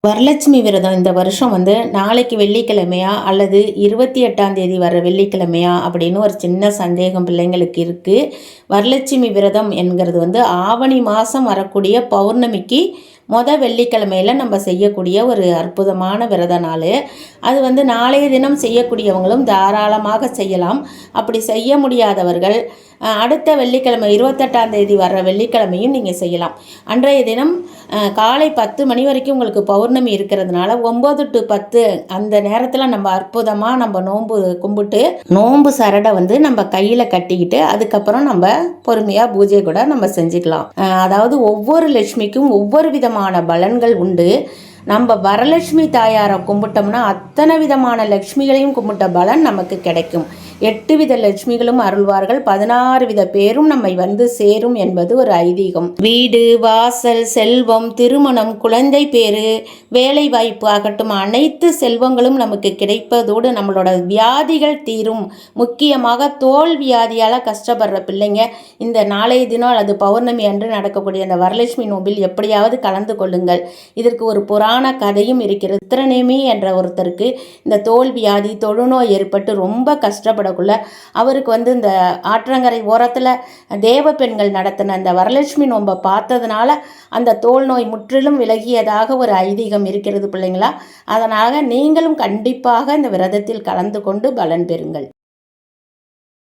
வரலட்சுமி விரதம் இந்த வருஷம் நாளைக்கு வெள்ளிக்கிழமையா அல்லது 28ஆம் தேதி வர வெள்ளிக்கிழமையா அப்படின்னு ஒரு சின்ன சந்தேகம் பிள்ளைங்களுக்கு இருக்குது. வரலட்சுமி விரதம் என்கிறது ஆவணி மாதம் வரக்கூடிய பௌர்ணமிக்கு வெள்ளிக்கிழமையில் நம்ம செய்யக்கூடிய ஒரு அற்புதமான விரத நாள். அது நாளைய தினம் செய்யக்கூடியவங்களும் தாராளமாக செய்யலாம். அப்படி செய்ய முடியாதவர்கள் அடுத்த வெள்ளிக்கிழமை 28ஆம் தேதி வர்ற வெள்ளிக்கிழமையும் நீங்கள் செய்யலாம். அன்றைய தினம் காலை 10 மணி வரைக்கும் உங்களுக்கு பௌர்ணமி இருக்கிறதுனால 9 to 10 அந்த நேரத்தில் நம்ம அற்புதமாக நம்ம நோன்பு கும்பிட்டு நோன்பு சரடை நம்ம கையில் கட்டிக்கிட்டு அதுக்கப்புறம் நம்ம பொறுமையாக பூஜை கூட நம்ம செஞ்சுக்கலாம். அதாவது ஒவ்வொரு லட்சுமிக்கும் ஒவ்வொரு விதமான பலன்கள் உண்டு. நம்ம வரலட்சுமி தாயாரை கும்பிட்டோம்னா அத்தனை விதமான லட்சுமிகளையும் கும்பிட்ட பலன் நமக்கு கிடைக்கும். 8 வித லட்சுமிகளும் அருள்வார்கள், 16 வித பேரும் நம்மை சேரும் என்பது ஒரு ஐதீகம். வீடு வாசல் செல்வம் திருமணம் குழந்தை பேரு வேலை வாய்ப்பு ஆகட்டும் அனைத்து செல்வங்களும் நமக்கு கிடைப்பதோடு நம்மளோட வியாதிகள் தீரும். முக்கியமாக தோல் வியாதியால் கஷ்டப்படுற பிள்ளைங்க இந்த நாளைய தினம் அது பௌர்ணமி அன்று நடக்கக்கூடிய அந்த வரலட்சுமி நோம்பில் எப்படியாவது கலந்து கொள்ளுங்கள். இதற்கு ஒரு புராண கதையும் இருக்கிறது. சித்திரநேமி என்ற ஒருத்தருக்கு இந்த தோல் வியாதி தொழுநோய் ஏற்பட்டு ரொம்ப கஷ்டப்படக்குள்ள அவருக்கு இந்த ஆற்றங்கரை ஓரத்தில் தேவ பெண்கள் நடத்தின அந்த வரலட்சுமி நோன்பை பார்த்ததுனால அந்த தோல் நோய் முற்றிலும் விலகியதாக ஒரு ஐதீகம் இருக்கிறது பிள்ளைங்களா. அதனால் நீங்களும் கண்டிப்பாக இந்த விரதத்தில் கலந்து கொண்டு பலன் பெறுங்கள்.